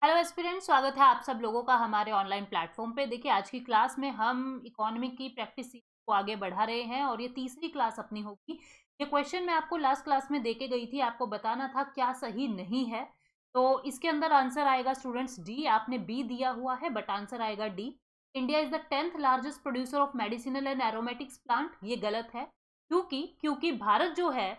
Hello aspirant, स्वागत है आप सब लोगों का हमारे ऑनलाइन प्लेटफॉर्म पे। देखिए, आज की क्लास में हम इकोनॉमी की प्रैक्टिस को आगे बढ़ा रहे हैं और ये तीसरी क्लास अपनी होगी। ये क्वेश्चन मैं आपको लास्ट क्लास में देके गई थी, आपको बताना था क्या सही नहीं है। तो इसके अंदर आंसर आएगा स्टूडेंट्स डी। आपने बी दिया हुआ है बट आंसर आएगा D. India is the 10th largest producer of medicinal and aromatics plant. ये गलत है। क्योंकि भारत जो है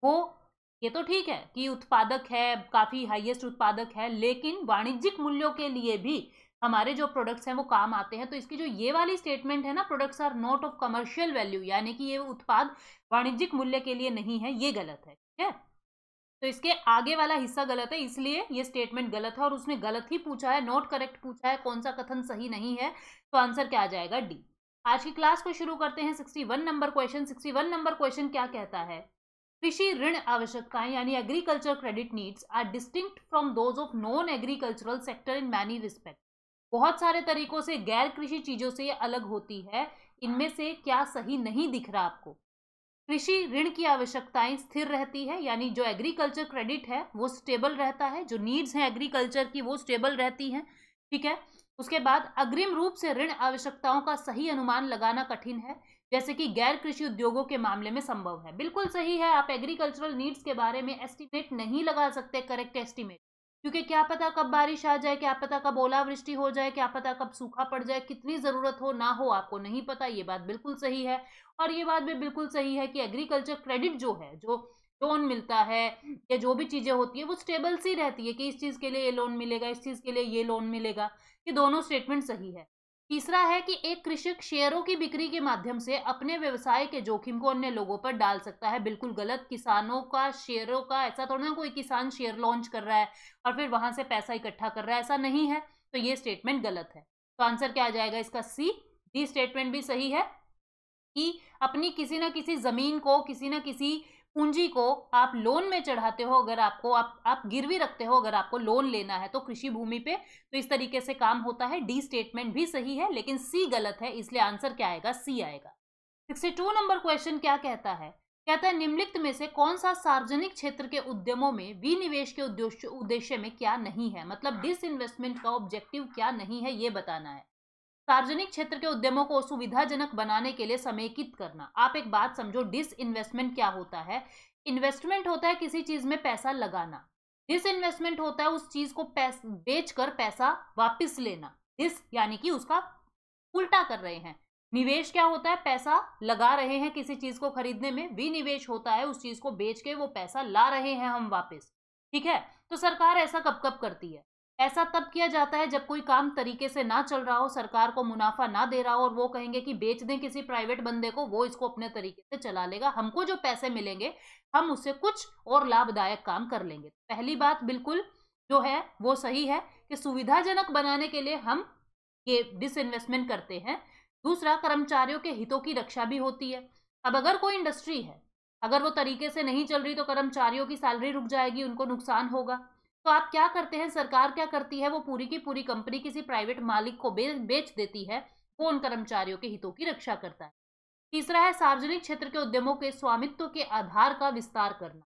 वो, ये तो ठीक है कि उत्पादक है, काफी हाईएस्ट उत्पादक है, लेकिन वाणिज्यिक मूल्यों के लिए भी हमारे जो प्रोडक्ट्स हैं वो काम आते हैं। तो इसकी जो ये वाली स्टेटमेंट है ना, products are not of commercial value, यानी कि ये उत्पाद वाणिज्यिक मूल्य के लिए नहीं है, ये गलत है। ठीक है, तो इसके आगे वाला हिस्सा गलत है, इसलिए ये स्टेटमेंट गलत है और उसने गलत ही पूछा है, नॉट करेक्ट पूछा है। कौन सा कथन सही नहीं है? तो आंसर क्या आ जाएगा? डी। आज की क्लास को शुरू करते हैं। 61 नंबर क्वेश्चन। 61 नंबर क्वेश्चन क्या कहता है? कृषि ऋण आवश्यकताएं यानी agriculture credit needs are distinct from those of non agricultural sector in many respect. बहुत सारे तरीकों से गैर कृषि चीजों से ये अलग होती है। इनमें से क्या सही नहीं दिख रहा आपको? कृषि ऋण की आवश्यकताएं स्थिर रहती है, यानी जो एग्रीकल्चर क्रेडिट है वो स्टेबल रहता है, जो नीड्स हैं एग्रीकल्चर की वो स्टेबल रहती हैं। ठीक है, उसके बाद अग्रिम रूप से ऋण आवश्यकताओं का सही अनुमान लगाना कठिन है, जैसे कि गैर कृषि उद्योगों के मामले में संभव है। बिल्कुल सही है, आप एग्रीकल्चरल नीड्स के बारे में एस्टिमेट नहीं लगा सकते, करेक्ट एस्टिमेट, क्योंकि क्या पता कब बारिश आ जाए, क्या पता कब ओलावृष्टि हो जाए, क्या पता कब सूखा पड़ जाए, कितनी जरूरत हो ना हो आपको नहीं पता। ये बात बिल्कुल सही है। और ये बात भी बिल्कुल सही है कि एग्रीकल्चर क्रेडिट जो है, जो लोन मिलता है या जो भी चीजें होती है वो स्टेबल सी रहती है कि इस चीज के लिए ये लोन मिलेगा, इस चीज के लिए ये लोन मिलेगा। ये दोनों स्टेटमेंट सही है। तीसरा है कि एक कृषक शेयरों की बिक्री के माध्यम से अपने व्यवसाय के जोखिम को अन्य लोगों पर डाल सकता है। बिल्कुल गलत। किसानों का शेयरों का ऐसा थोड़ा ना कोई किसान शेयर लॉन्च कर रहा है और फिर वहां से पैसा इकट्ठा कर रहा है, ऐसा नहीं है। तो ये स्टेटमेंट गलत है। तो आंसर क्या आ जाएगा इसका? सी। डी स्टेटमेंट भी सही है कि अपनी किसी ना किसी जमीन को, किसी ना किसी पूंजी को आप लोन में चढ़ाते हो, अगर आपको आप गिरवी रखते हो, अगर आपको लोन लेना है तो कृषि भूमि पे, तो इस तरीके से काम होता है। डी स्टेटमेंट भी सही है, लेकिन सी गलत है, इसलिए आंसर क्या आएगा? सी आएगा। 62 नंबर क्वेश्चन क्या कहता है? कहता है निम्नलिखित में से कौन सा सार्वजनिक क्षेत्र के उद्यमों में विनिवेश के उद्देश्य में क्या नहीं है, मतलब डिसइन्वेस्टमेंट का ऑब्जेक्टिव क्या नहीं है, ये बताना है। सार्वजनिक क्षेत्र के उद्यमों को सुविधाजनक बनाने के लिए समेकित करना। आप एक बात समझो, डिस इन्वेस्टमेंट क्या होता है? इन्वेस्टमेंट होता है किसी चीज में पैसा लगाना, डिस इन्वेस्टमेंट होता है उस चीज को बेच कर पैसा वापस लेना। डिस यानी कि उसका उल्टा कर रहे हैं। निवेश क्या होता है? पैसा लगा रहे हैं किसी चीज को खरीदने में। विनिवेश होता है उस चीज को बेच के वो पैसा ला रहे हैं हम वापस। ठीक है, तो सरकार ऐसा कब कब करती है? ऐसा तब किया जाता है जब कोई काम तरीके से ना चल रहा हो, सरकार को मुनाफा ना दे रहा हो और वो कहेंगे कि बेच दें किसी प्राइवेट बंदे को, वो इसको अपने तरीके से चला लेगा, हमको जो पैसे मिलेंगे हम उससे कुछ और लाभदायक काम कर लेंगे। पहली बात बिल्कुल जो है वो सही है कि सुविधाजनक बनाने के लिए हम ये डिसइन्वेस्टमेंट करते हैं। दूसरा, कर्मचारियों के हितों की रक्षा भी होती है। अब अगर कोई इंडस्ट्री है, अगर वो तरीके से नहीं चल रही तो कर्मचारियों की सैलरी रुक जाएगी, उनको नुकसान होगा। तो आप क्या करते हैं, सरकार क्या करती है, वो पूरी की पूरी कंपनी किसी प्राइवेट मालिक को बेच देती है, वो उन कर्मचारियों के हितों की रक्षा करता है। तीसरा है सार्वजनिक क्षेत्र के उद्यमों के स्वामित्व के आधार का विस्तार करना,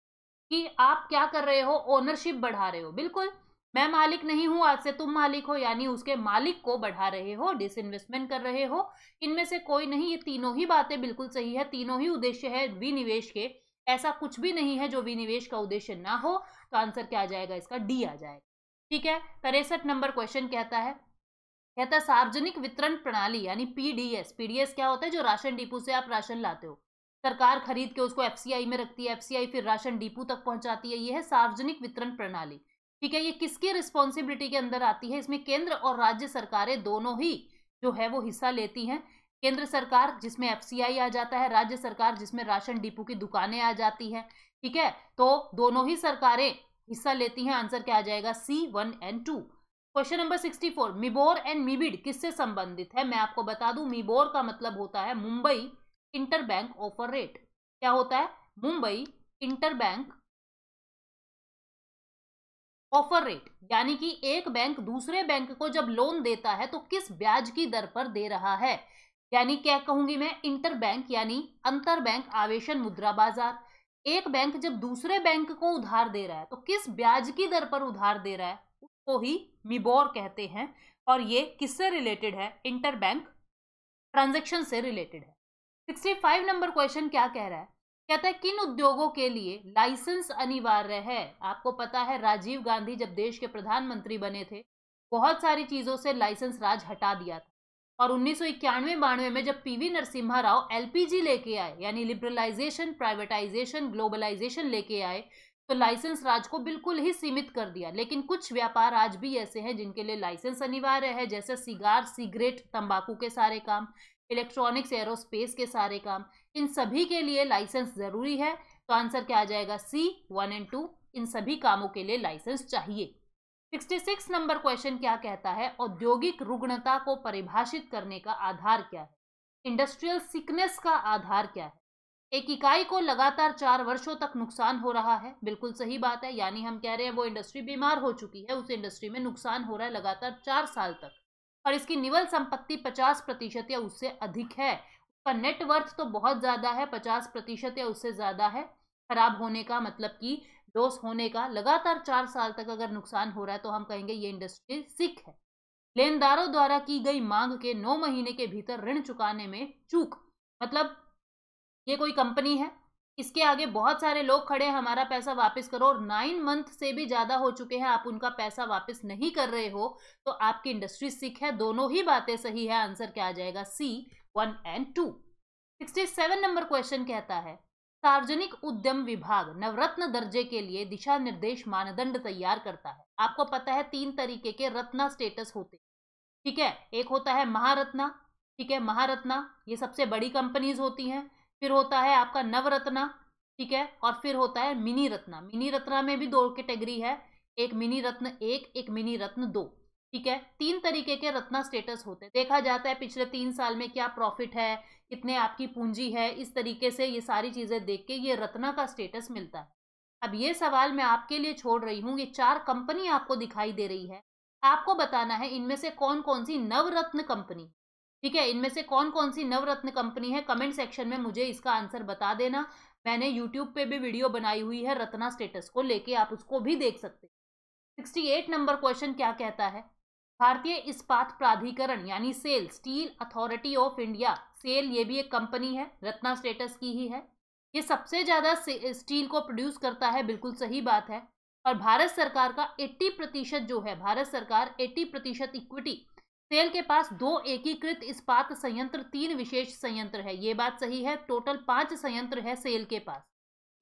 कि आप क्या कर रहे हो, ओनरशिप बढ़ा रहे हो। बिल्कुल, मैं मालिक नहीं हूं, आज से तुम मालिक हो, यानी उसके मालिक को बढ़ा रहे हो, डिसइन्वेस्टमेंट कर रहे हो। इनमें से कोई नहीं, ये तीनों ही बातें बिल्कुल सही है, तीनों ही उद्देश्य है विनिवेश के। ऐसा कुछ भी नहीं है जो विनिवेश का उद्देश्य ना हो। तो आंसर क्या आ जाएगा इसका? डी आ जाएगा। ठीक है, 63 नंबर क्वेश्चन कहता है सार्वजनिक वितरण प्रणाली यानी पीडीएस। पीडीएस क्या होता है? जो राशन डिपो से आप राशन लाते हो, सरकार खरीद के उसको एफसीआई में रखती है, एफसीआई फिर राशन डिपो तक पहुंचाती है। ये है सार्वजनिक वितरण प्रणाली। ठीक है, ये किसकी रिस्पॉन्सिबिलिटी के अंदर आती है? इसमें केंद्र और राज्य सरकारें दोनों ही जो है वो हिस्सा लेती हैं। केंद्र सरकार जिसमें एफसीआई आ जाता है, राज्य सरकार जिसमें राशन डिपो की दुकानें आ जाती हैं। ठीक है, तो दोनों ही सरकारें हिस्सा लेती हैं। आंसर क्या आ जाएगा? C1 and 2। Question number 64, MIBOR and MIBID किससे संबंधित है? मैं आपको बता दूं, मिबोर का मतलब होता है मुंबई इंटरबैंक ऑफर रेट। क्या होता है? मुंबई इंटरबैंक ऑफर रेट, यानी कि एक बैंक दूसरे बैंक को जब लोन देता है तो किस ब्याज की दर पर दे रहा है। यानी क्या कहूंगी मैं? इंटरबैंक यानी अंतर बैंक आवेशन मुद्रा बाजार। एक बैंक जब दूसरे बैंक को उधार दे रहा है तो किस ब्याज की दर पर उधार दे रहा है, को ही मिबोर कहते हैं और ये किससे रिलेटेड है? इंटर बैंक ट्रांजैक्शन से रिलेटेड है। 65 नंबर क्वेश्चन क्या कह रहा है? कहता है किन उद्योगों के लिए लाइसेंस अनिवार्य है? आपको पता है राजीव गांधी जब देश के प्रधानमंत्री बने थे, बहुत सारी चीजों से लाइसेंस राज हटा दिया था और 1991-92 में जब पीवी नरसिम्हा राव एलपीजी लेके आए, यानी लिबरलाइजेशन, प्राइवेटाइजेशन, ग्लोबलाइजेशन लेके आए, तो लाइसेंस राज को बिल्कुल ही सीमित कर दिया। लेकिन कुछ व्यापार आज भी ऐसे हैं जिनके लिए लाइसेंस अनिवार्य है, जैसे सिगार, सिगरेट, तंबाकू के सारे काम, इलेक्ट्रॉनिक्स, एरोस्पेस के सारे काम, इन सभी के लिए लाइसेंस जरूरी है। तो आंसर क्या आ जाएगा? सी, 1 और 2, इन सभी कामों के लिए लाइसेंस चाहिए। 66 नंबर क्वेश्चन क्या कहता है? औद्योगिक रुग्णता को परिभाषित करने का आधार क्या है? इंडस्ट्रियल सिकनेस का आधार क्या है? एक इकाई को लगातार 4 वर्षों तक नुकसान हो रहा है, बिल्कुल सही बात है, यानी हम कह रहे हैं वो इंडस्ट्री बीमार हो चुकी है, उस इंडस्ट्री में नुकसान हो रहा है लगातार 4 साल तक, और इसकी निवल संपत्ति 50% या उससे अधिक है। उसका नेटवर्थ तो बहुत ज्यादा है, 50% या उससे ज्यादा है खराब होने का, मतलब कि लॉस होने का। लगातार 4 साल तक अगर नुकसान हो रहा है तो हम कहेंगे ये इंडस्ट्री सिक है। लेनदारों द्वारा की गई मांग के 9 महीने के भीतर ऋण चुकाने में चूक, मतलब ये कोई कंपनी है, इसके आगे बहुत सारे लोग खड़े हैं, हमारा पैसा वापस करो, और 9 मंथ से भी ज्यादा हो चुके हैं, आप उनका पैसा वापस नहीं कर रहे हो, तो आपकी इंडस्ट्री सिक है। दोनों ही बातें सही है। आंसर क्या आ जाएगा? सी, 1 और 2। 67 नंबर क्वेश्चन कहता है सार्वजनिक उद्यम विभाग नवरत्न दर्जे के लिए दिशा निर्देश मानदंड तैयार करता है। आपको पता है 3 तरीके के रत्ना स्टेटस होते हैं, ठीक है? एक होता है महारत्ना, ठीक है, महारत्ना ये सबसे बड़ी कंपनीज होती हैं। फिर होता है आपका नवरत्ना, ठीक है, और फिर होता है मिनी रत्ना। मिनी रत्ना में भी 2 कैटेगरी है, एक मिनी रत्न 1, एक मिनी रत्न 2, ठीक है। 3 तरीके के रत्ना स्टेटस होते हैं। देखा जाता है पिछले 3 साल में क्या प्रॉफिट है, कितने आपकी पूंजी है, इस तरीके से ये सारी चीजें देख के ये रत्ना का स्टेटस मिलता है। अब ये सवाल मैं आपके लिए छोड़ रही हूँ, ये 4 कंपनी आपको दिखाई दे रही है, आपको बताना है इनमें से कौन कौन सी नवरत्न कंपनी, ठीक है, इनमें से कौन कौन सी नवरत्न कंपनी है। कमेंट सेक्शन में मुझे इसका आंसर बता देना। मैंने यूट्यूब पे भी वीडियो बनाई हुई है रत्ना स्टेटस को लेके, आप उसको भी देख सकते हैं। 68 नंबर क्वेश्चन क्या कहता है? भारतीय इस्पात प्राधिकरण यानी SAIL, steel authority of India, SAIL ये भी एक कंपनी है, रत्ना स्टेटस की ही है। ये सबसे ज्यादा स्टील को प्रोड्यूस करता है, बिल्कुल सही बात है। और भारत सरकार का 80% जो है, भारत सरकार 80% इक्विटी, सेल के पास 2 एकीकृत इस्पात संयंत्र, 3 विशेष संयंत्र है, ये बात सही है। टोटल 5 संयंत्र है सेल के पास।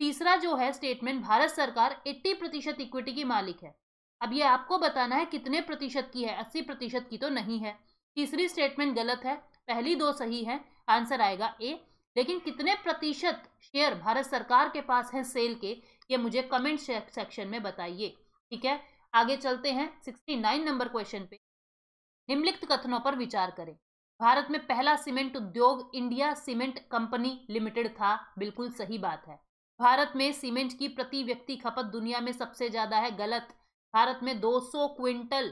तीसरा जो है स्टेटमेंट, भारत सरकार 80% इक्विटी की मालिक है। अब ये आपको बताना है कितने प्रतिशत की है, 80% की तो नहीं है। तीसरी स्टेटमेंट गलत है, पहली 2 सही है, आंसर आएगा ए। लेकिन कितने प्रतिशत शेयर भारत सरकार के पास है सेल के, ये मुझे कमेंट सेक्शन में बताइए, ठीक है। आगे चलते हैं 69 नंबर क्वेश्चन पे। निम्नलिखित कथनों पर विचार करें। भारत में पहला सीमेंट उद्योग इंडिया सीमेंट कंपनी लिमिटेड था, बिल्कुल सही बात है। भारत में सीमेंट की प्रति व्यक्ति खपत दुनिया में सबसे ज्यादा है, गलत। भारत में 200 क्विंटल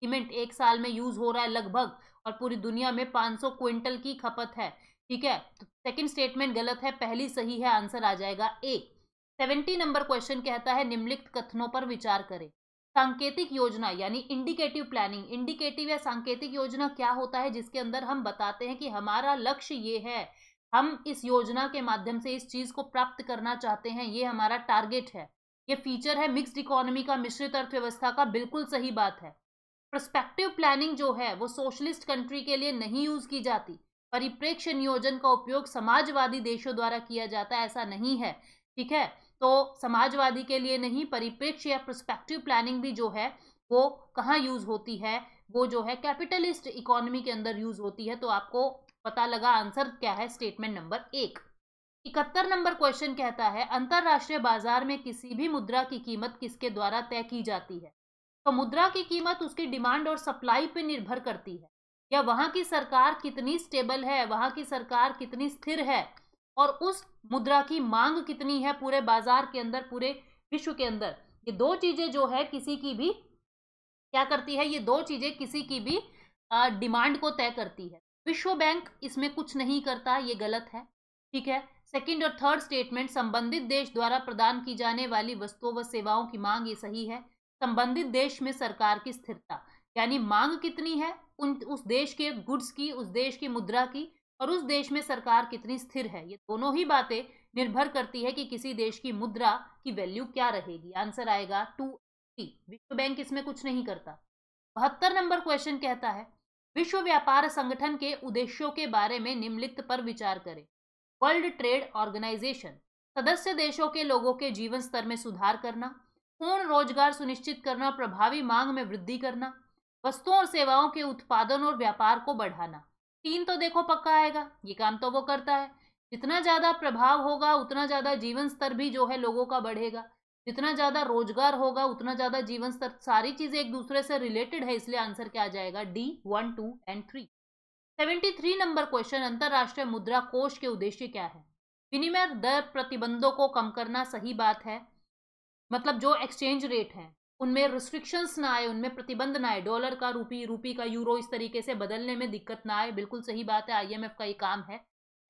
सीमेंट एक साल में यूज हो रहा है लगभग, और पूरी दुनिया में 500 क्विंटल की खपत है, ठीक है। तो सेकंड स्टेटमेंट गलत है, पहली सही है, आंसर आ जाएगा ए। 70 नंबर क्वेश्चन कहता है निम्नलिखित कथनों पर विचार करें। सांकेतिक योजना यानी इंडिकेटिव प्लानिंग, इंडिकेटिव या सांकेतिक योजना क्या होता है? जिसके अंदर हम बताते हैं कि हमारा लक्ष्य ये है, हम इस योजना के माध्यम से इस चीज को प्राप्त करना चाहते हैं, ये हमारा टारगेट है। ये फीचर है मिक्स्ड इकोनॉमी का, मिश्रित अर्थव्यवस्था का, बिल्कुल सही बात है। प्रोस्पेक्टिव प्लानिंग जो है वो सोशलिस्ट कंट्री के लिए नहीं यूज की जाती। परिप्रेक्ष्य नियोजन का उपयोग समाजवादी देशों द्वारा किया जाता है, ऐसा नहीं है, ठीक है। तो समाजवादी के लिए नहीं, परिप्रेक्ष्य या प्रोस्पेक्टिव प्लानिंग भी जो है वो कहाँ यूज होती है, वो जो है कैपिटलिस्ट इकोनॉमी के अंदर यूज होती है। तो आपको पता लगा आंसर क्या है, स्टेटमेंट नंबर 1। 71 नंबर क्वेश्चन कहता है अंतरराष्ट्रीय बाजार में किसी भी मुद्रा की कीमत किसके द्वारा तय की जाती है? तो मुद्रा की कीमत उसकी डिमांड और सप्लाई पर निर्भर करती है, या वहां की सरकार कितनी स्टेबल है, वहां की सरकार कितनी स्थिर है, और उस मुद्रा की मांग कितनी है पूरे बाजार के अंदर, पूरे विश्व के अंदर। ये 2 चीजें जो है किसी की भी क्या करती है, ये 2 चीजें किसी की भी डिमांड को तय करती है। विश्व बैंक इसमें कुछ नहीं करता, ये गलत है, ठीक है। सेकंड और थर्ड स्टेटमेंट, संबंधित देश द्वारा प्रदान की जाने वाली वस्तुओं व सेवाओं की मांग, ये सही है। संबंधित देश में सरकार की स्थिरता, यानी मांग कितनी है उस देश के गुड्स की, उस देश की मुद्रा की, और उस देश में सरकार कितनी स्थिर है। ये दोनों ही बातें निर्भर करती है कि किसी देश की मुद्रा की वैल्यू क्या रहेगी। आंसर आएगा 2. विश्व बैंक इसमें कुछ नहीं करता। 72 नंबर क्वेश्चन कहता है विश्व व्यापार संगठन के उद्देश्यों के बारे में निम्नलिखित पर विचार करें। वर्ल्ड ट्रेड ऑर्गेनाइजेशन, सदस्य देशों के लोगों के जीवन स्तर में सुधार करना, पूर्ण रोजगार सुनिश्चित करना, प्रभावी मांग में वृद्धि करना, वस्तुओं और सेवाओं के उत्पादन और व्यापार को बढ़ाना। 3 तो देखो पक्का आएगा, ये काम तो वो करता है। जितना ज्यादा प्रभाव होगा उतना ज्यादा जीवन स्तर भी जो है लोगों का बढ़ेगा, जितना ज्यादा रोजगार होगा उतना ज्यादा जीवन स्तर, सारी चीजें एक दूसरे से रिलेटेड है, इसलिए आंसर क्या आ जाएगा डी 1, 2 एंड 3। 73 नंबर क्वेश्चन, अंतरराष्ट्रीय मुद्रा कोष के उद्देश्य क्या है। विनिमय दर प्रतिबंधों को कम करना, सही बात है, मतलब जो एक्सचेंज रेट है उनमें रिस्ट्रिक्शंस ना आए, उनमें प्रतिबंध ना आए, डॉलर का रूपी, रूपी का यूरो, इस तरीके से बदलने में दिक्कत ना आए, बिल्कुल सही बात है, आईएमएफ का ये काम है।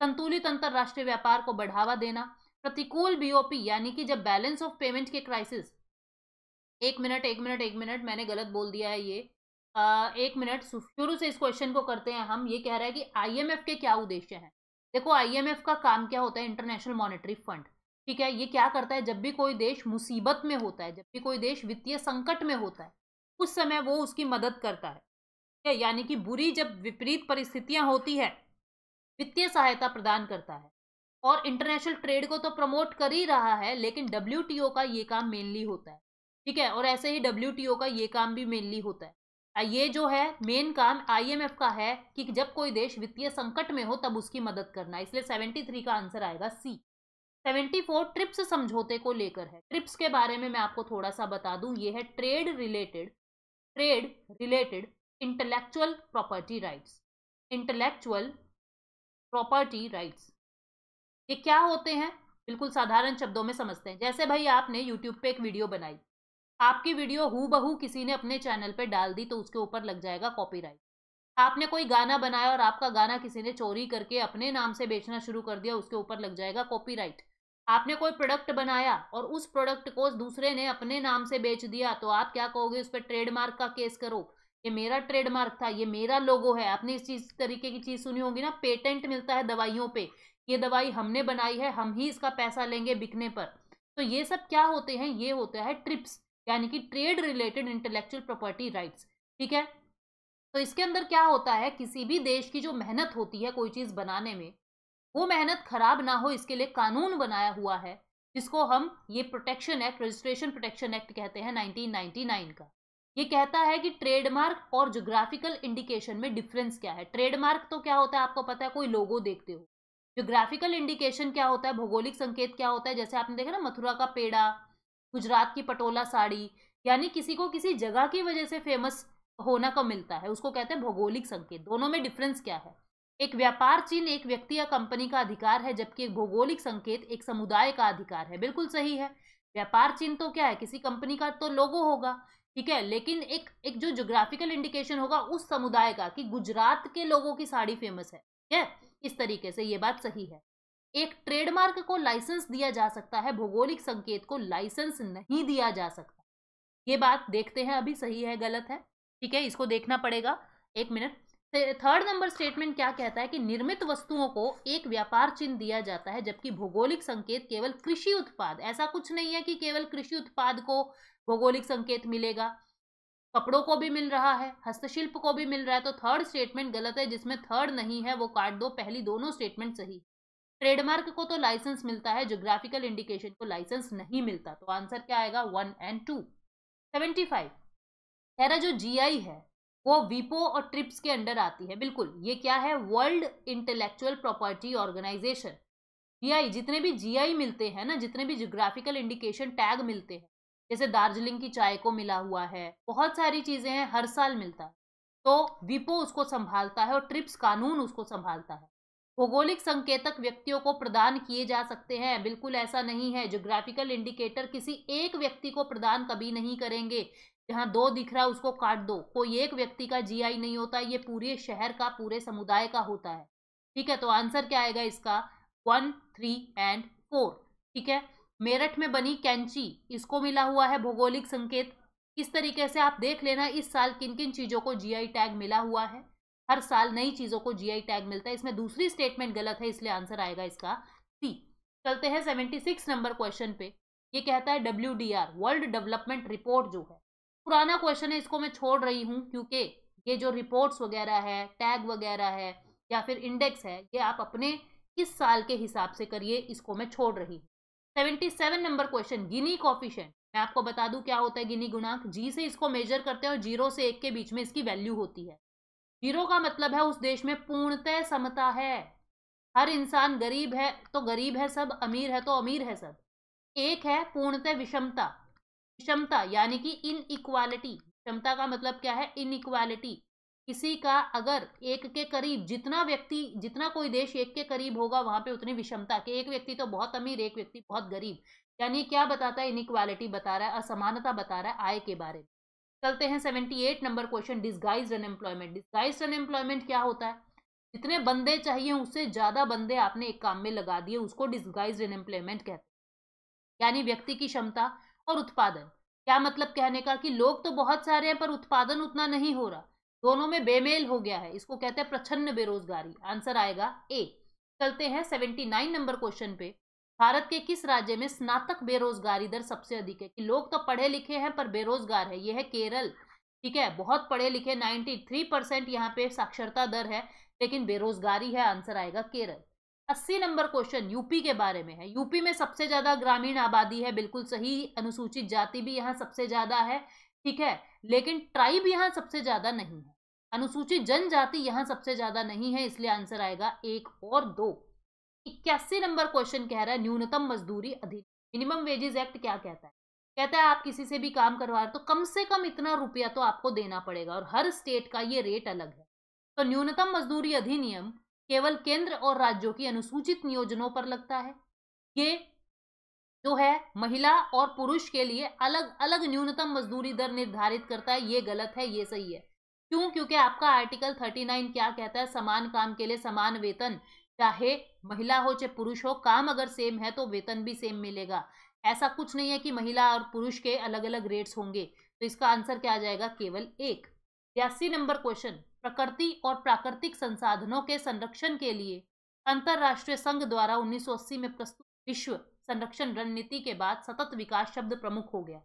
संतुलित अंतरराष्ट्रीय व्यापार को बढ़ावा देना, प्रतिकूल बीओपी यानी कि जब बैलेंस ऑफ पेमेंट के क्राइसिस, एक मिनट मैंने गलत बोल दिया है ये, एक मिनट, शुरू से इस क्वेश्चन को करते हैं हम। ये कह रहा है कि आईएमएफ के क्या उद्देश्य हैं। देखो आईएमएफ का काम क्या होता है, इंटरनेशनल मॉनेटरी फंड, ठीक है। ये क्या करता है, जब भी कोई देश मुसीबत में होता है, जब भी कोई देश वित्तीय संकट में होता है, उस समय वो उसकी मदद करता है, यानी कि बुरी जब विपरीत परिस्थितियां होती है वित्तीय सहायता प्रदान करता है। और इंटरनेशनल ट्रेड को तो प्रमोट कर ही रहा है, लेकिन डब्ल्यूटीओ का ये काम मेनली होता है, ठीक है। और ऐसे ही डब्ल्यूटीओ का ये काम भी मेनली होता है। ये जो है मेन काम आईएमएफ का है कि जब कोई देश वित्तीय संकट में हो तब उसकी मदद करना, इसलिए 73 का आंसर आएगा सी। 74 ट्रिप्स समझौते को लेकर है। ट्रिप्स के बारे में मैं आपको थोड़ा सा बता दूं, ये है trade related intellectual property rights. Intellectual property rights ये क्या होते हैं, बिल्कुल साधारण शब्दों में समझते हैं। जैसे भाई आपने यूट्यूब पे एक वीडियो बनाई, आपकी वीडियो हूबहू किसी ने अपने चैनल पे डाल दी तो उसके ऊपर लग जाएगा कॉपीराइट। आपने कोई गाना बनाया और आपका गाना किसी ने चोरी करके अपने नाम से बेचना शुरू कर दिया, उसके ऊपर लग जाएगा कॉपीराइट। आपने कोई प्रोडक्ट बनाया और उस प्रोडक्ट को दूसरे ने अपने नाम से बेच दिया, तो आप क्या कहोगे, उस पर ट्रेडमार्क का केस करो, ये मेरा ट्रेडमार्क था, ये मेरा लोगो है। आपने इस चीज तरीके की चीज सुनी होगी ना, पेटेंट मिलता है दवाइयों पे, ये दवाई हमने बनाई है, हम ही इसका पैसा लेंगे बिकने पर। तो ये सब क्या होते हैं, ये होता है ट्रिप्स, यानी कि trade related intellectual property rights, ठीक है। तो इसके अंदर क्या होता है, किसी भी देश की जो मेहनत होती है कोई चीज बनाने में, वो मेहनत खराब ना हो इसके लिए कानून बनाया हुआ है, जिसको हम ये protection act, registration protection act कहते हैं 1999 का। ये कहता है कि ट्रेडमार्क और ज्योग्राफिकल इंडिकेशन में डिफरेंस क्या है। ट्रेडमार्क तो क्या होता है आपको पता है, कोई लोगो देखते हो। ज्योग्राफिकल इंडिकेशन क्या होता है, भौगोलिक संकेत क्या होता है, जैसे आपने देखा ना मथुरा का पेड़ा, गुजरात की पटोला साड़ी, यानी किसी को किसी जगह की वजह से फेमस होना का मिलता है, उसको कहते हैं भौगोलिक संकेत। दोनों में डिफरेंस क्या है, एक व्यापार चिन्ह एक व्यक्ति या कंपनी का अधिकार है, जबकि एक भौगोलिक संकेत एक समुदाय का अधिकार है। बिल्कुल सही है, व्यापार चिन्ह तो क्या है, किसी कंपनी का तो लोगो होगा, ठीक है, लेकिन एक जो ज्योग्राफिकल इंडिकेशन होगा उस समुदाय का, कि गुजरात के लोगों की साड़ी फेमस है, ठीक है, इस तरीके से ये बात सही है। एक ट्रेडमार्क को लाइसेंस दिया जा सकता है, भौगोलिक संकेत को लाइसेंस नहीं दिया जा सकता। ये बात देखते हैं अभी, सही है गलत है, ठीक है, इसको देखना पड़ेगा, एक मिनट। थर्ड नंबर स्टेटमेंट क्या कहता है कि निर्मित वस्तुओं को एक व्यापार चिन्ह दिया जाता है, जबकि भौगोलिक संकेत केवल कृषि उत्पाद, ऐसा कुछ नहीं है कि केवल कृषि उत्पाद को भौगोलिक संकेत मिलेगा, कपड़ों को भी मिल रहा है, हस्तशिल्प को भी मिल रहा है। तो थर्ड स्टेटमेंट गलत है, जिसमें थर्ड नहीं है वो काट दो, पहली दोनों स्टेटमेंट सही। ट्रेडमार्क को तो लाइसेंस मिलता है, ज्योग्राफिकल इंडिकेशन को लाइसेंस नहीं मिलता, तो आंसर क्या आएगा 1 और 2। 75 कह रहा जो जीआई है वो वीपो और ट्रिप्स के अंडर आती है। बिल्कुल, ये क्या है, world intellectual property organization. GI, जितने भी जीआई मिलते हैं ना, जितने भी ज्योग्राफिकल इंडिकेशन टैग मिलते हैं, जैसे दार्जिलिंग की चाय को मिला हुआ है, बहुत सारी चीजें हैं, हर साल मिलता है, तो वीपो उसको संभालता है और ट्रिप्स कानून उसको संभालता है। भौगोलिक संकेतक व्यक्तियों को प्रदान किए जा सकते हैं, बिल्कुल ऐसा नहीं है, ज्योग्राफिकल इंडिकेटर किसी एक व्यक्ति को प्रदान कभी नहीं करेंगे। जहां 2 दिख रहा है उसको काट दो, कोई एक व्यक्ति का जीआई नहीं होता, ये पूरे शहर का, पूरे समुदाय का होता है, ठीक है। तो आंसर क्या आएगा इसका 1, 3 एंड 4, ठीक है। मेरठ में बनी कैंची, इसको मिला हुआ है भौगोलिक संकेत, इस तरीके से आप देख लेना इस साल किन किन चीजों को जीआई टैग मिला हुआ है। हर साल नई चीजों को जीआई टैग मिलता है। इसमें दूसरी स्टेटमेंट गलत है, इसलिए आंसर आएगा इसका सी। चलते हैं 76 नंबर क्वेश्चन पे। ये कहता है WDR वर्ल्ड डेवलपमेंट रिपोर्ट जो है, पुराना क्वेश्चन है, इसको मैं छोड़ रही हूँ क्योंकि ये जो रिपोर्ट्स वगैरह है, टैग वगैरह है या फिर इंडेक्स है, ये आप अपने इस साल के हिसाब से करिए, इसको मैं छोड़ रही हूँ। 77 नंबर क्वेश्चन, गिनी कॉफिशिएंट। मैं आपको बता दूं क्या होता है गिनी गुणांक। जी से इसको मेजर करते हैं और 0 से 1 के बीच में इसकी वैल्यू होती है। 0 का मतलब है उस देश में पूर्णतः समता है, हर इंसान गरीब है तो गरीब है सब, अमीर है तो अमीर है सब। 1 है पूर्णतः विषमता, विषमता यानी कि इनइक्वालिटी। विषमता का मतलब क्या है? इनइक्वालिटी। किसी का अगर 1 के करीब जितना व्यक्ति, जितना कोई देश 1 के करीब होगा वहां पे उतनी विषमता के, एक व्यक्ति तो बहुत अमीर, एक व्यक्ति बहुत गरीब। यानी क्या बताता है? इनइक्वालिटी बता रहा है, असमानता बता रहा है आय के बारे में। चलते हैं 78 number question, disguised unemployment. Disguised unemployment क्या होता है? जितने बंदे चाहिए उससे ज्यादा बंदे आपने एक काम में लगा दिए, उसको डिस्गाइज्ड अनएम्प्लॉयमेंट कहते हैं। यानी व्यक्ति की क्षमता और उत्पादन। क्या मतलब कहने का? कि लोग तो बहुत सारे हैं पर उत्पादन उतना नहीं हो रहा, दोनों में बेमेल हो गया है, इसको कहते हैं प्रच्छन्न बेरोजगारी। आंसर आएगा ए। चलते हैं 79 नंबर क्वेश्चन पे। भारत के किस राज्य में स्नातक बेरोजगारी दर सबसे अधिक है? कि लोग तो पढ़े लिखे हैं पर बेरोजगार है, यह है केरल। ठीक है, बहुत पढ़े लिखे 93% यहाँ पे साक्षरता दर है, लेकिन बेरोजगारी है। आंसर आएगा केरल। 80 नंबर क्वेश्चन यूपी के बारे में है। यूपी में सबसे ज्यादा ग्रामीण आबादी है, बिल्कुल सही। अनुसूचित जाति भी यहाँ सबसे ज्यादा है, ठीक है, लेकिन ट्राइब यहाँ सबसे ज्यादा नहीं है। अनुसूचित जनजाति यहाँ सबसे ज्यादा नहीं है, इसलिए आंसर आएगा 1 और 2। 81 नंबर क्वेश्चन कह रहा है न्यूनतम मजदूरी अधिनियम। मिनिमम वेजेस एक्ट क्या कहता है? कहता है आप किसी से भी काम करवा रहे तो कम से कम इतना रुपया तो आपको देना पड़ेगा, और हर स्टेट का ये रेट अलग है। तो न्यूनतम मजदूरी अधिनियम केवल केंद्र और राज्यों की अनुसूचित नियोजनों पर लगता है। ये जो है महिला और पुरुष के लिए अलग अलग न्यूनतम मजदूरी दर निर्धारित करता है। ये गलत है, ये सही है। क्यों? क्योंकि आपका आर्टिकल 39 क्या कहता है? समान काम के लिए समान वेतन, चाहे महिला हो चाहे पुरुष हो, काम अगर सेम है तो वेतन भी सेम मिलेगा। ऐसा कुछ नहीं है कि महिला और पुरुष के अलग अलग रेट्स होंगे। तो इसका आंसर क्या आ जाएगा? केवल 1। 82 नंबर क्वेश्चन, प्रकृति और प्राकृतिक संसाधनों के संरक्षण के लिए अंतरराष्ट्रीय संघ द्वारा 1980 में प्रस्तुत विश्व संरक्षण रणनीति के बाद सतत विकास शब्द प्रमुख हो गया।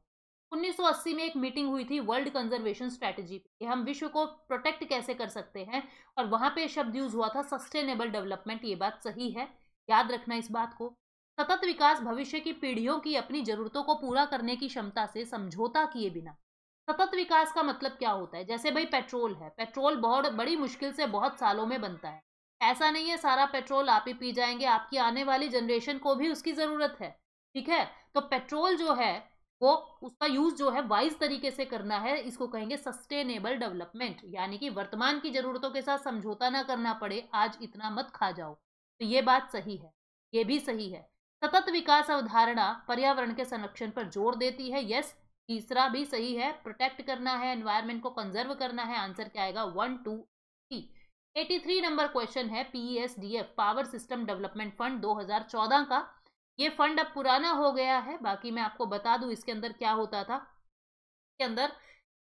1980 में एक मीटिंग हुई थी वर्ल्ड कंजर्वेशन स्ट्रेटजी पे, कि हम विश्व को प्रोटेक्ट कैसे कर सकते हैं, और वहां पे शब्द यूज हुआ था सस्टेनेबल डेवलपमेंट। ये बात सही है, याद रखना इस बात को। सतत विकास भविष्य की पीढ़ियों की अपनी जरूरतों को पूरा करने की क्षमता से समझौता किए बिना। सतत विकास का मतलब क्या होता है? जैसे भाई पेट्रोल है, पेट्रोल बहुत बड़ी मुश्किल से बहुत सालों में बनता है। ऐसा नहीं है सारा पेट्रोल आप ही पी जाएंगे, आपकी आने वाली जनरेशन को भी उसकी जरूरत है। ठीक है, तो पेट्रोल जो है वो उसका यूज जो है वाइज तरीके से करना है, इसको कहेंगे सस्टेनेबल डेवलपमेंट। यानी कि वर्तमान की जरूरतों के साथ समझौता ना करना पड़े, आज इतना मत खा जाओ। तो ये बात सही है, ये भी सही है। सतत विकास अवधारणा पर्यावरण के संरक्षण पर जोर देती है। यस, तीसरा भी सही है, प्रोटेक्ट करना है, एनवायरमेंट को कंजर्व करना है। आंसर क्या आएगा? 1 2 3। 83 नंबर क्वेश्चन है PSDF power system development fund 2014 का। ये फंड अब पुराना हो गया है, बाकी मैं आपको बता दूं इसके अंदर क्या होता था। इसके अंदर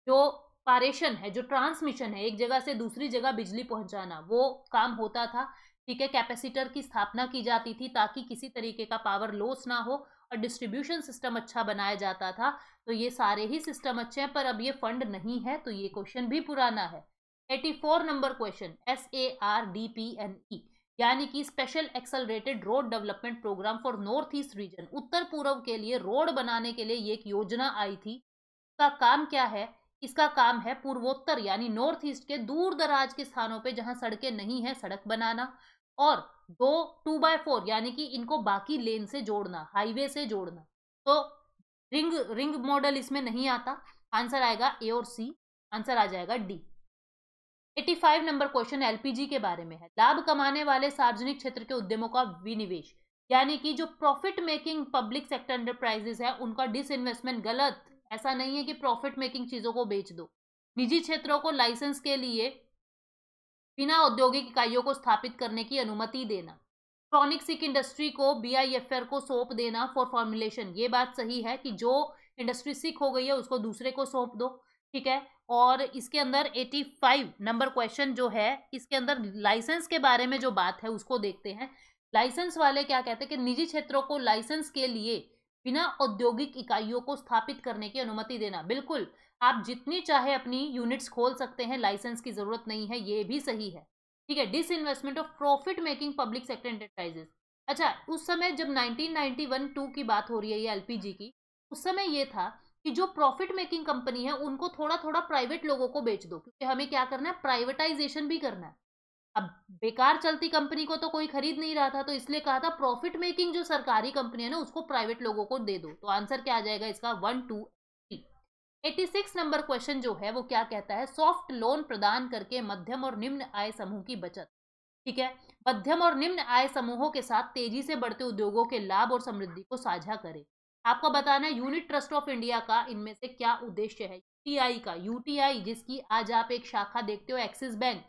जो पारेषण है, जो ट्रांसमिशन है, एक जगह से दूसरी जगह बिजली पहुंचाना, वो काम होता था। ठीक है, कैपेसिटर की स्थापना की जाती थी ताकि किसी तरीके का पावर लॉस ना हो, और डिस्ट्रीब्यूशन सिस्टम अच्छा बनाया जाता था। तो ये सारे ही सिस्टम अच्छे हैं, पर अब ये फंड नहीं है, तो ये क्वेश्चन भी पुराना है। 84 नंबर क्वेश्चन, SARDPNE यानी कि special accelerated road development programme for north east region, उत्तर पूर्व के लिए रोड बनाने के लिए ये एक योजना आई थी। इसका काम क्या है? इसका काम है पूर्वोत्तर यानी नॉर्थ ईस्ट के दूर दराज के स्थानों पे जहां सड़कें नहीं है, सड़क बनाना, और 2x4 यानी कि इनको बाकी लेन से जोड़ना, हाईवे से जोड़ना। तो रिंग मॉडल इसमें नहीं आता। आंसर आएगा ए और सी, आंसर आ जाएगा डी। 85 नंबर क्वेश्चन एलपीजी के बारे में है। लाभ कमाने वाले सार्वजनिक क्षेत्र के उद्यमों का विनिवेश, यानी कि जो profit making public sector enterprises है उनका डिसइन्वेस्टमेंट। गलत, ऐसा नहीं है कि प्रॉफिट मेकिंग चीजों को बेच दो। निजी क्षेत्रों को लाइसेंस के लिए बिना औद्योगिक इकाइयों को स्थापित करने की अनुमति देना। क्रॉनिक सिक इंडस्ट्री को BIFR को सौंप देना फॉर फॉर्मुलेशन। ये बात सही है कि जो इंडस्ट्री सिक हो गई है उसको दूसरे को सौंप दो, ठीक है। और इसके अंदर 85 नंबर क्वेश्चन जो है, इसके अंदर लाइसेंस के बारे में जो बात है उसको देखते हैं। लाइसेंस वाले क्या कहते हैं कि निजी क्षेत्रों को लाइसेंस के लिए बिना औद्योगिक इकाइयों को स्थापित करने की अनुमति देना। बिल्कुल, आप जितनी चाहे अपनी यूनिट्स खोल सकते हैं, लाइसेंस की जरूरत नहीं है, ये भी सही है, ठीक है। Disinvestment of profit making public sector enterprises. अच्छा, उस समय जब 1991-2 की बात हो रही है ये एलपीजी की, उस समय ये था कि जो प्रॉफिट मेकिंग कंपनी है उनको थोड़ा थोड़ा प्राइवेट लोगों को बेच दो, क्योंकि हमें क्या करना है, प्राइवेटाइजेशन भी करना है। अब बेकार चलती कंपनी को तो कोई खरीद नहीं रहा था, तो इसलिए कहा था प्रॉफिट मेकिंग जो सरकारी कंपनी है ना उसको प्राइवेट लोगों को दे दो। तो आंसर क्या आ जाएगा इसका, 1 2 3। 86 नंबर क्वेश्चन जो है वो क्या कहता है, सॉफ्ट लोन प्रदान करके मध्यम और निम्न आय समूह की बचत, ठीक है। मध्यम और निम्न आय समूहों के साथ तेजी से बढ़ते उद्योगों के लाभ और समृद्धि को साझा करें। आपको बताना है यूनिट ट्रस्ट ऑफ इंडिया का इनमें से क्या उद्देश्य है। यूटीआई का, यूटीआई जिसकी आज आप एक शाखा देखते हो एक्सिस बैंक,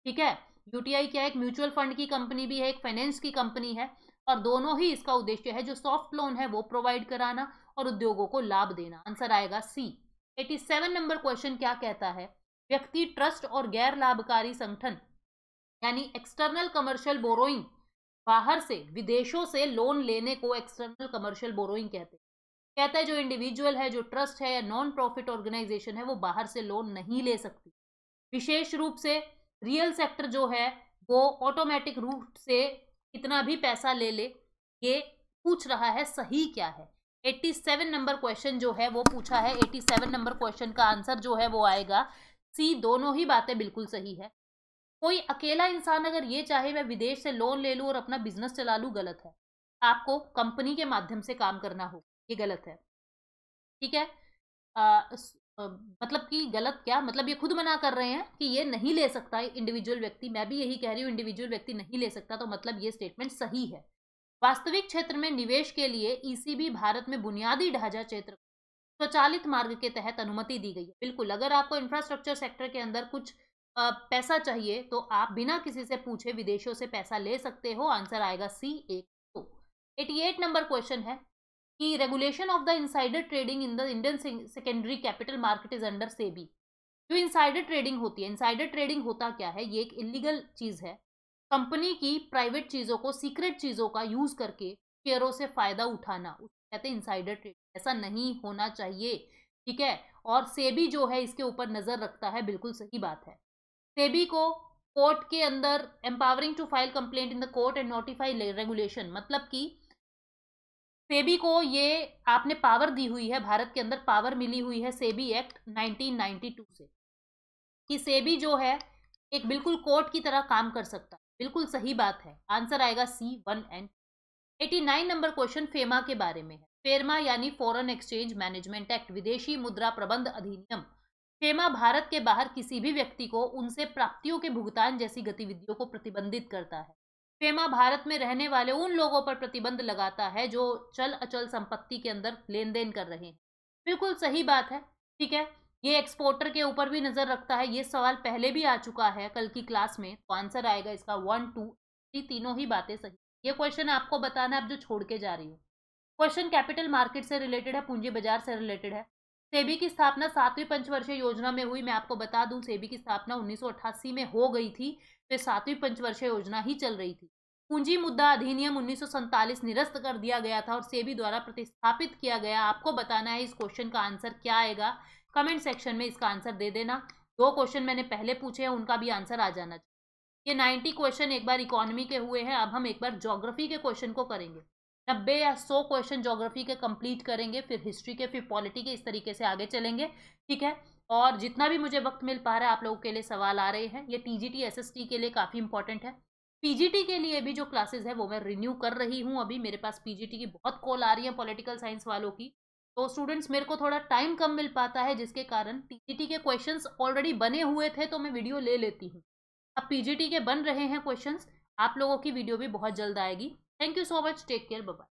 ठीक है। यूटीआई क्या है, एक म्यूचुअल फंड की कंपनी भी है, एक फाइनेंस की कंपनी है, और दोनों ही इसका उद्देश्य है जो सॉफ्ट लोन है वो प्रोवाइड कराना और उद्योगों को लाभ देना। आंसर आएगा सी। 87 नंबर क्वेश्चन क्या कहता है, व्यक्ति ट्रस्ट और गैर लाभकारी संगठन यानी एक्सटर्नल कमर्शियल बोरोइंग, बाहर से विदेशों से लोन लेने को एक्सटर्नल कमर्शियल बोरोइंग कहते हैं। कहता है जो इंडिविजुअल है, जो ट्रस्ट है या नॉन प्रॉफिट ऑर्गेनाइजेशन है, वो बाहर से लोन नहीं ले सकती। विशेष रूप से रियल सेक्टर जो है वो ऑटोमेटिक रूप से कितना भी पैसा ले ले, ये पूछ रहा है, सही क्या है। 87 नंबर क्वेश्चन जो है वो पूछा है। 87 नंबर क्वेश्चन का आंसर जो है वो आएगा सी। दोनों ही बातें बिल्कुल सही है। कोई अकेला इंसान अगर ये चाहे मैं विदेश से लोन ले लूं और अपना बिजनेस चला लूं, गलत है। आपको कंपनी के माध्यम से काम करना हो, ये गलत है, ठीक है। मतलब कि गलत क्या मतलब, ये खुद मना कर रहे हैं कि ये नहीं ले सकता इंडिविजुअल व्यक्ति। मैं भी यही कह रही हूँ, इंडिविजुअल व्यक्ति नहीं ले सकता, तो मतलब ये स्टेटमेंट सही है। वास्तविक क्षेत्र में निवेश के लिए ईसीबी भारत में बुनियादी ढांचा क्षेत्र स्वचालित मार्ग के तहत अनुमति दी गई है। बिल्कुल, अगर आपको इंफ्रास्ट्रक्चर सेक्टर के अंदर कुछ पैसा चाहिए तो आप बिना किसी से पूछे विदेशों से पैसा ले सकते हो। आंसर आएगा सी 1 2। 88 नंबर क्वेश्चन है कि regulation of the insider trading in the Indian secondary capital market is under SEBI. जो इनसाइडर ट्रेडिंग होती है, इनसाइडर ट्रेडिंग होता क्या है, ये एक इलीगल चीज है। कंपनी की प्राइवेट चीजों को, सीक्रेट चीजों का यूज करके शेयरों से फायदा उठाना, उसको कहते हैं इनसाइडर ट्रेडिंग। ऐसा नहीं होना चाहिए, ठीक है। और सेबी जो है इसके ऊपर नजर रखता है, बिल्कुल सही बात है। सेबी को कोर्ट के अंदर empowering to file complaint in the court and notify regulation, मतलब कि सेबी को ये आपने पावर दी हुई है, भारत के अंदर पावर मिली हुई है सेबी एक्ट 1992 से, कि सेबी जो है एक बिल्कुल कोर्ट की तरह काम कर सकता है। बिल्कुल सही बात है। आंसर आएगा सी 1 एंड। 89 नंबर क्वेश्चन फेमा के बारे में है। फेमा यानी फॉरेन एक्सचेंज मैनेजमेंट एक्ट, विदेशी मुद्रा प्रबंध अधिनियम। फेमा भारत के बाहर किसी भी व्यक्ति को उनसे प्राप्तियों के भुगतान जैसी गतिविधियों को प्रतिबंधित करता है। फेमा भारत में रहने वाले उन लोगों पर प्रतिबंध लगाता है जो चल अचल संपत्ति के अंदर लेन देन कर रहे हैं। बिल्कुल सही बात है, ठीक है। ये एक्सपोर्टर के ऊपर भी नजर रखता है। ये सवाल पहले भी आ चुका है कल की क्लास में, तो आंसर आएगा इसका 1 2 3। तीनों ही बातें सही। ये क्वेश्चन आपको बताना है, आप जो छोड़ के जा रही हो। क्वेश्चन कैपिटल मार्केट से रिलेटेड है, पूंजी बाजार से रिलेटेड है। सेबी की स्थापना 7वीं पंचवर्षीय योजना में हुई। मैं आपको बता दूं, सेबी की स्थापना 1988 में हो गई थी, तो 7वीं पंचवर्षीय योजना ही चल रही थी। पूंजी मुद्दा अधिनियम 1947 निरस्त कर दिया गया था और सेबी द्वारा प्रतिस्थापित किया गया। आपको बताना है इस क्वेश्चन का आंसर क्या आएगा। कमेंट सेक्शन में इसका आंसर दे देना। 2 क्वेश्चन मैंने पहले पूछे हैं, उनका भी आंसर आ जाना चाहिए। ये 90 क्वेश्चन एक बार इकोनॉमी के हुए हैं। अब हम एक बार ज्योग्राफी के क्वेश्चन को करेंगे। 90 या 100 क्वेश्चन ज्योग्राफी के कंप्लीट करेंगे, फिर हिस्ट्री के, फिर पॉलिटी के, इस तरीके से आगे चलेंगे, ठीक है। और जितना भी मुझे वक्त मिल पा रहा है आप लोगों के लिए सवाल आ रहे हैं। ये टीजीटी एसएसटी के लिए काफ़ी इंपॉर्टेंट है। पीजीटी के लिए भी जो क्लासेस है वो मैं रिन्यू कर रही हूँ। अभी मेरे पास पीजीटी की बहुत कॉल आ रही है पॉलिटिकल साइंस वालों की, तो स्टूडेंट्स मेरे को थोड़ा टाइम कम मिल पाता है, जिसके कारण टीजीटी के क्वेश्चंस ऑलरेडी बने हुए थे तो मैं वीडियो ले लेती हूँ। अब पीजीटी के बन रहे हैं क्वेश्चंस, आप लोगों की वीडियो भी बहुत जल्द आएगी। Thank you so much, take care, bye bye.